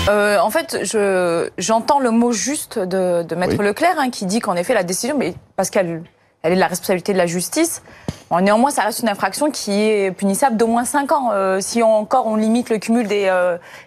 En fait, j'entends le mot juste de Maître Leclerc, hein, qui dit qu'en effet la décision, mais parce qu'elle est de la responsabilité de la justice. Bon, néanmoins, ça reste une infraction qui est punissable d'au moins 5 ans. Si on limite le cumul des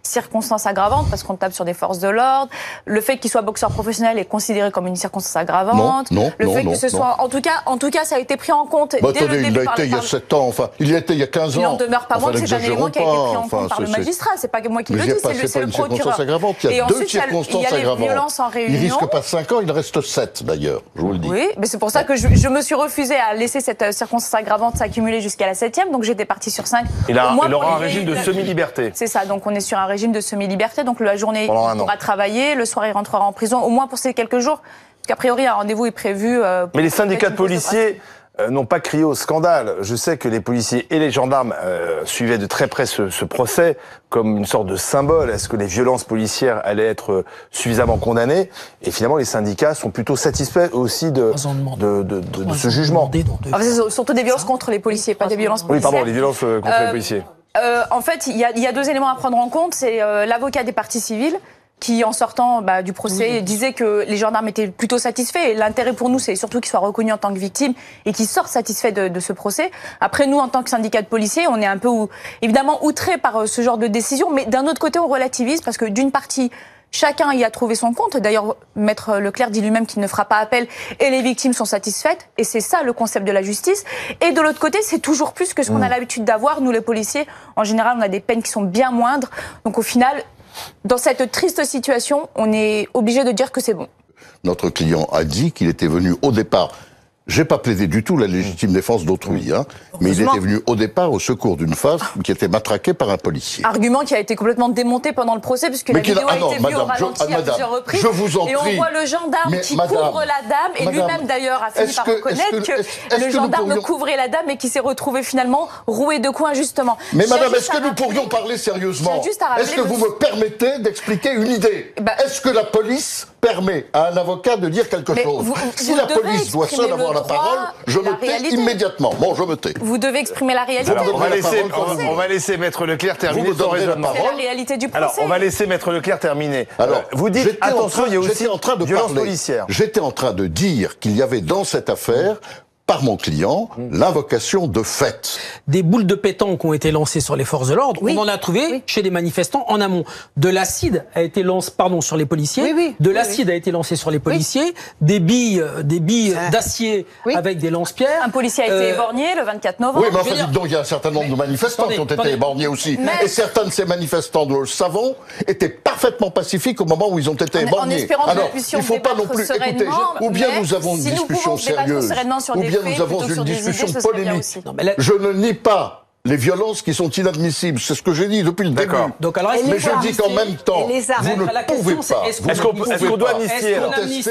circonstances aggravantes, parce qu'on tape sur des forces de l'ordre, le fait qu'il soit boxeur professionnel est considéré comme une circonstance aggravante. Non, le fait que ce soit, en tout cas, ça a été pris en compte. Dès attendez, le début il a été il y a 7 ans, enfin, il y a été il y a 15 ans. Il n'en demeure pas moins que c'est un élément qui a été pris en compte par le magistrat. C'est pas moi qui le dis, c'est le procureur. Il y a deux ensuite, circonstances il y a les aggravantes. violences en réunion. Il risque pas 5 ans, il reste 7 d'ailleurs, je vous le dis. Oui, mais c'est pour ça que je me suis refusée à laisser cette circonstance aggravante s'accumuler jusqu'à la 7e, donc j'étais partie sur 5. Il aura un régime de semi-liberté. C'est ça, donc on est sur un régime de semi-liberté, donc la journée il pourra travailler, le soir il rentrera en prison, au moins pour ces quelques jours, parce qu'a priori un rendez-vous est prévu. Mais les syndicats de policiers n'ont pas crié au scandale. Je sais que les policiers et les gendarmes suivaient de très près ce procès comme une sorte de symbole. Est-ce que les violences policières allaient être suffisamment condamnées? Et finalement, les syndicats sont plutôt satisfaits aussi de ce jugement. C'est surtout des violences contre les policiers, pas des violences policières. Oui, pardon, les violences contre les policiers. En fait, il y a 2 éléments à prendre en compte. C'est l'avocat des parties civiles qui, en sortant du procès, disait que les gendarmes étaient plutôt satisfaits. Et l'intérêt pour nous, c'est surtout qu'ils soient reconnus en tant que victimes et qu'ils sortent satisfaits de ce procès. Après, nous, en tant que syndicat de policiers, on est un peu, évidemment, outrés par ce genre de décision. Mais d'un autre côté, on relativise parce que d'une partie, chacun y a trouvé son compte. D'ailleurs, Maître Leclerc dit lui-même qu'il ne fera pas appel et les victimes sont satisfaites. Et c'est ça le concept de la justice. Et de l'autre côté, c'est toujours plus que ce qu'on a l'habitude d'avoir. Nous, les policiers, en général, on a des peines qui sont bien moindres. Donc au final, dans cette triste situation, on est obligé de dire que c'est bon. Notre client a dit qu'il était venu au départ. J'ai pas plaidé du tout la légitime défense d'autrui, hein, mais il était venu au départ au secours d'une femme qui était matraquée par un policier. Argument qui a été complètement démonté pendant le procès, puisque la vidéo a été vue au ralenti à plusieurs reprises. Je vous en prie. Et on voit le gendarme qui couvre la dame, et lui-même d'ailleurs a fini par reconnaître que le gendarme couvrait la dame et qui s'est retrouvé finalement roué de coups injustement. Mais madame, est-ce que nous pourrions parler sérieusement? Est-ce que vous me permettez d'expliquer une idée? Est-ce que la police permet à un avocat de dire quelque chose? Si la police doit seule avoir la parole, je me tais immédiatement. Bon, je me tais. Vous devez exprimer la réalité. Alors, on va laisser Maître Leclerc terminer son raisonnement. C'est la réalité du procès. Alors, on va laisser Maître Leclerc terminer. Alors, vous dites, attention, il y a aussi violence policière. J'étais en train de dire qu'il y avait dans cette affaire, par mon client, l'invocation de fait. Des boules de pétanque ont été lancées sur les forces de l'ordre. On en a trouvé chez des manifestants en amont. De l'acide a été lancé, sur les policiers. De l'acide a été lancé sur les policiers. Des billes d'acier avec des lance-pierres. Un policier a été éborgné le 24 novembre. Oui, mais enfin, dites donc, il y a un certain nombre de manifestants qui ont été éborgnés aussi. Et certains de ces manifestants, nous le savons, étaient parfaitement pacifiques au moment où ils ont été éborgnés. Alors, il ne faut pas non plus écouter. Ou bien nous avons une discussion sérieuse, ou bien nous avons une discussion polémique. Je ne nie pas les violences qui sont inadmissibles. C'est ce que j'ai dit depuis le début. Mais je dis qu'en même temps, vous ne pouvez pas. Est-ce qu'on doit amnistier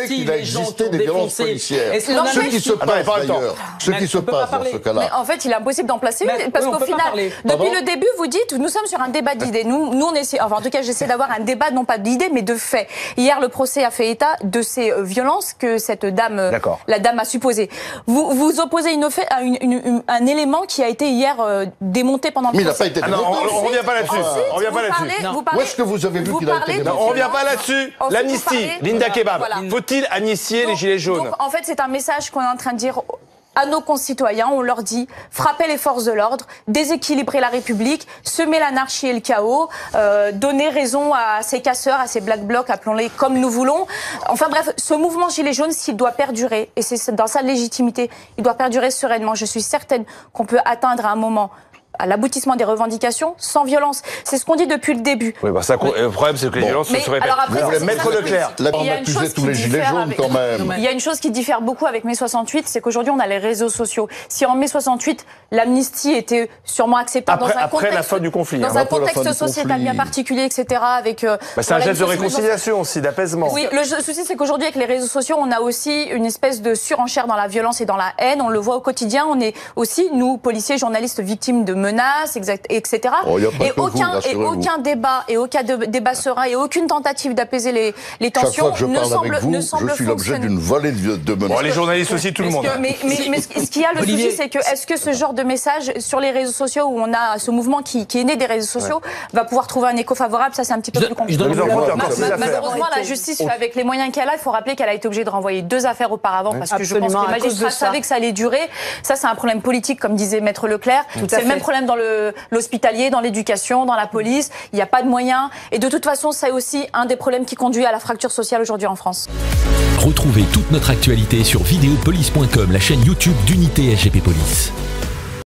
qu'il a existé des violences policières? Ce qui se passe d'ailleurs, ce qui se passe dans ce cas-là. En fait, il est impossible d'en placer une, parce qu'au final, depuis le début, vous dites, nous sommes sur un débat d'idées. Nous on essaie, enfin en tout cas, j'essaie d'avoir un débat non pas d'idées, mais de faits. Hier, le procès a fait état de ces violences que cette dame, la dame a supposées. Vous opposez un élément qui a été hier démonté pendant le procès. Mais il n'a pas été démonté. On ne revient pas là-dessus. Où est-ce que vous avez vu qu'il a été démonté? On ne revient pas là-dessus. L'amnistie, Linda Kebab. Faut-il amnistier les gilets jaunes? En fait, c'est un message qu'on est en train de dire à nos concitoyens. On leur dit, frappez les forces de l'ordre, déséquilibrez la République, semez l'anarchie et le chaos, donnez raison à ces casseurs, à ces black blocs, appelons-les comme nous voulons. Enfin bref, ce mouvement Gilets jaunes, s'il doit perdurer, et c'est dans sa légitimité, il doit perdurer sereinement. Je suis certaine qu'on peut atteindre à un moment à l'aboutissement des revendications sans violence. C'est ce qu'on dit depuis le début. Oui, bah ça, le problème, c'est que les violences se répètent. Vous voulez Maître Leclerc. Là, on a accusé tous les gilets jaunes quand même. Il y a une chose qui diffère beaucoup avec mai 68, c'est qu'aujourd'hui, on a les réseaux sociaux. Si en mai 68, l'amnistie était sûrement acceptable dans un contexte, la fin du conflit, dans un contexte sociétal bien particulier, etc. Avec, c'est un geste de réconciliation aussi, d'apaisement. Oui, le souci, c'est qu'aujourd'hui, avec les réseaux sociaux, on a aussi une espèce de surenchère dans la violence et dans la haine. On le voit au quotidien. On est aussi, nous, policiers, journalistes, victimes de menaces, etc. Et aucun débat serein et aucune tentative d'apaiser les tensions ne semble je suis l'objet d'une volée de menaces. Bon, les journalistes aussi, tout le monde. Mais ce qu'il y a, le souci, c'est que est-ce que ce genre de message sur les réseaux sociaux, où on a ce mouvement qui est né des réseaux sociaux, va pouvoir trouver un écho favorable? Ça, c'est un petit peu plus compliqué. Malheureusement, la justice fait avec les moyens qu'elle a. Il faut rappeler qu'elle a été obligée de renvoyer 2 affaires auparavant parce que je pense que les magistrats savaient que ça allait durer. Ça, c'est un problème politique, comme disait Maître Leclerc. C'est le même problème dans l'hospitalier, dans l'éducation, dans la police. Il n'y a pas de moyens. Et de toute façon, c'est aussi un des problèmes qui conduit à la fracture sociale aujourd'hui en France. Retrouvez toute notre actualité sur videopolice.com, la chaîne YouTube d'Unité SGP Police.